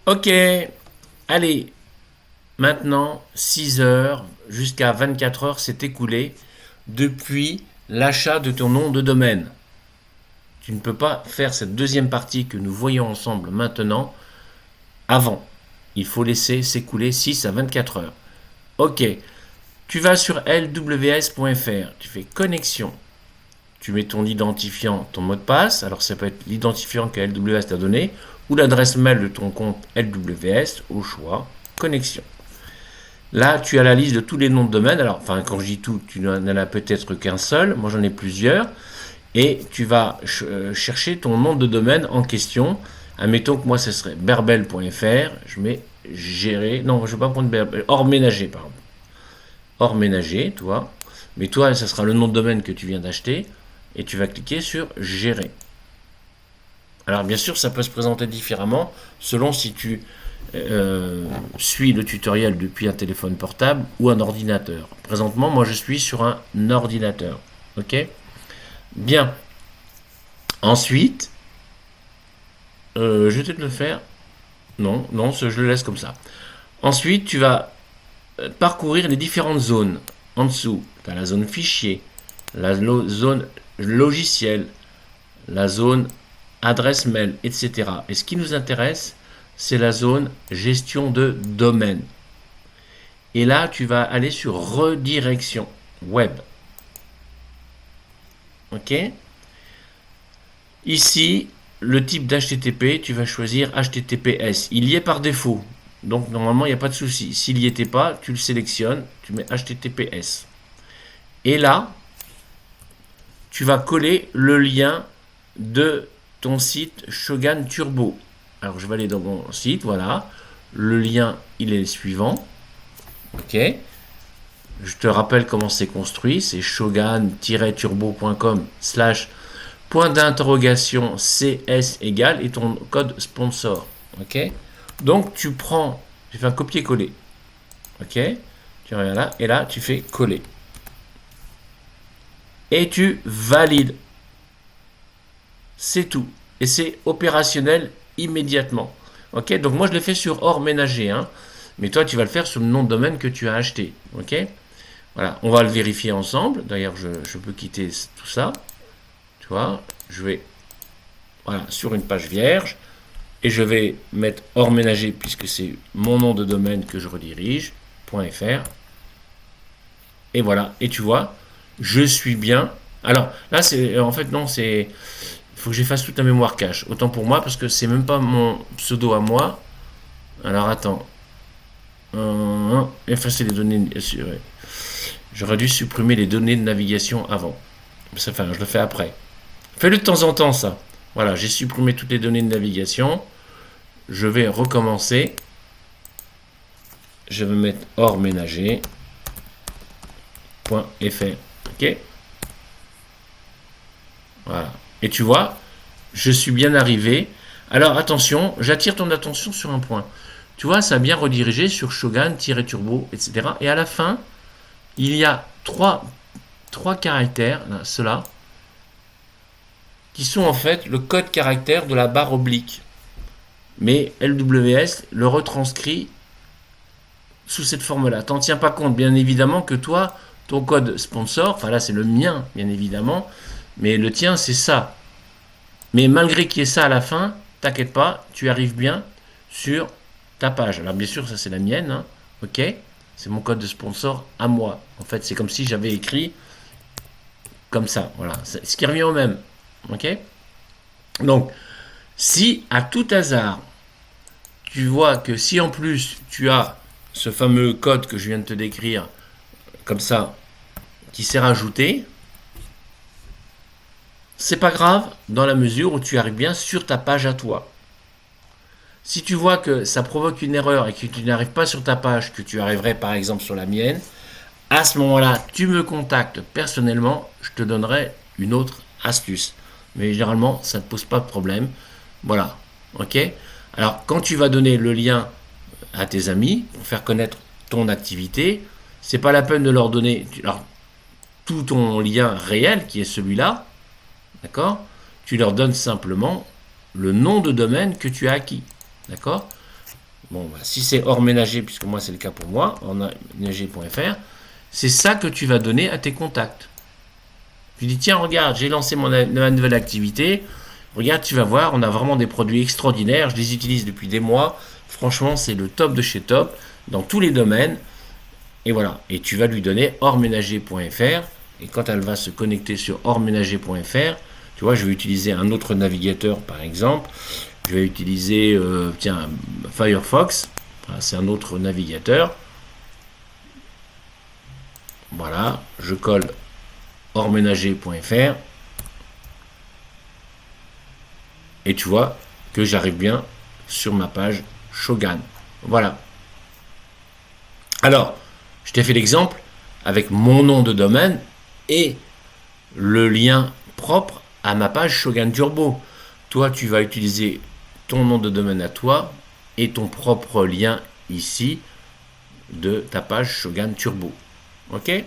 Ok, allez, maintenant 6 heures jusqu'à 24 heures s'est écoulé depuis l'achat de ton nom de domaine. Tu ne peux pas faire cette deuxième partie que nous voyons ensemble maintenant avant. Il faut laisser s'écouler 6 à 24 heures. Ok, tu vas sur lws.fr, tu fais connexion. Tu mets ton identifiant, ton mot de passe. Alors ça peut être l'identifiant que LWS t'a donné ou l'adresse mail de ton compte LWS au choix. Connexion. Là, tu as la liste de tous les noms de domaine. Alors, enfin, quand je dis tout, tu n'en as peut-être qu'un seul. Moi, j'en ai plusieurs. Et tu vas chercher ton nom de domaine en question. Admettons que moi, ce serait berbel.fr. Je mets gérer. Non, je ne vais pas prendre berbel. Hors ménager, pardon. Hors ménager, toi. Mais toi, ça sera le nom de domaine que tu viens d'acheter. Et tu vas cliquer sur gérer. Alors, bien sûr, ça peut se présenter différemment selon si tu suis le tutoriel depuis un téléphone portable ou un ordinateur. Présentement, moi, je suis sur un ordinateur. Ok ? Bien. Ensuite, je vais peut-être le faire. Non, non, je le laisse comme ça. Ensuite, tu vas parcourir les différentes zones. En dessous, tu as la zone fichier, la zone logiciel, la zone adresse mail, etc. Et ce qui nous intéresse, c'est la zone gestion de domaine. Et là, tu vas aller sur redirection web. Ok ? Ici, le type d'HTTP, tu vas choisir HTTPS. Il y est par défaut. Donc, normalement, il n'y a pas de souci. S'il n'y était pas, tu le sélectionnes, tu mets HTTPS. Et là, tu vas coller le lien de ton site Shogun Turbo. Alors, je vais aller dans mon site, voilà. Le lien, il est le suivant. Ok. Je te rappelle comment c'est construit. C'est shogun-turbo.com/ point d'interrogation CS égale et ton code sponsor. Ok. Donc, tu prends, tu fais un copier-coller. Ok. Tu reviens là et là, tu fais coller. Et tu valides. C'est tout. Et c'est opérationnel immédiatement. Ok, donc moi je l'ai fait sur hors ménager, hein. Mais toi tu vas le faire sur le nom de domaine que tu as acheté. Ok, voilà, on va le vérifier ensemble. D'ailleurs, je peux quitter tout ça. Tu vois, je vais voilà, sur une page vierge et je vais mettre hors ménager puisque c'est mon nom de domaine que je redirige. .fr. Et voilà, et tu vois, je suis bien. Alors là, c'est en fait non, c'est il faut que j'efface toute la mémoire cache. Autant pour moi, parce que c'est même pas mon pseudo à moi. Alors attends. Effacer les données. J'aurais dû supprimer les données de navigation avant. Enfin, je le fais après. Fais-le de temps en temps, ça. Voilà, j'ai supprimé toutes les données de navigation. Je vais recommencer. Je vais mettre hors ménager. .fr. Ok. Voilà. Et tu vois, je suis bien arrivé. Alors attention, j'attire ton attention sur un point. Tu vois, ça a bien redirigé sur Shogun-Turbo, etc. Et à la fin, il y a trois caractères, là, ceux-là, qui sont en fait le code caractère de la barre oblique. Mais LWS le retranscrit sous cette forme-là. T'en tiens pas compte, bien évidemment, que toi, ton code sponsor, enfin là c'est le mien, bien évidemment, mais le tien c'est ça. Mais malgré qu'il y ait ça à la fin, t'inquiète pas, tu arrives bien sur ta page. Alors bien sûr, ça c'est la mienne, hein, ok. C'est mon code de sponsor à moi. En fait, c'est comme si j'avais écrit comme ça, voilà. C'est ce qui revient au même, ok. Donc, si à tout hasard, tu vois que si en plus tu as ce fameux code que je viens de te décrire, comme ça, qui s'est rajouté, c'est pas grave dans la mesure où tu arrives bien sur ta page à toi. Si tu vois que ça provoque une erreur et que tu n'arrives pas sur ta page, que tu arriverais par exemple sur la mienne, à ce moment-là, tu me contactes personnellement, je te donnerai une autre astuce. Mais généralement, ça ne te pose pas de problème. Voilà. Ok. Alors, quand tu vas donner le lien à tes amis pour faire connaître ton activité, c'est pas la peine de leur donner tout ton lien réel qui est celui-là. D'accord. Tu leur donnes simplement le nom de domaine que tu as acquis. D'accord. Bon, bah, si c'est hors ménager, puisque moi c'est le cas pour moi, hors-ménager.fr, c'est ça que tu vas donner à tes contacts. Tu dis, tiens, regarde, j'ai lancé ma nouvelle activité. Regarde, tu vas voir, on a vraiment des produits extraordinaires. Je les utilise depuis des mois. Franchement, c'est le top de chez top dans tous les domaines. Et voilà. Et tu vas lui donner hors-ménager.fr. Et quand elle va se connecter sur hors-ménager.fr, tu vois, je vais utiliser un autre navigateur par exemple. Je vais utiliser tiens, Firefox. Voilà, c'est un autre navigateur. Voilà, je colle hors-ménager.fr. Et tu vois que j'arrive bien sur ma page Shogun. Voilà. Alors, je t'ai fait l'exemple avec mon nom de domaine et le lien propre à ma page Shogun Turbo. Toi, tu vas utiliser ton nom de domaine à toi et ton propre lien ici de ta page Shogun Turbo. Ok?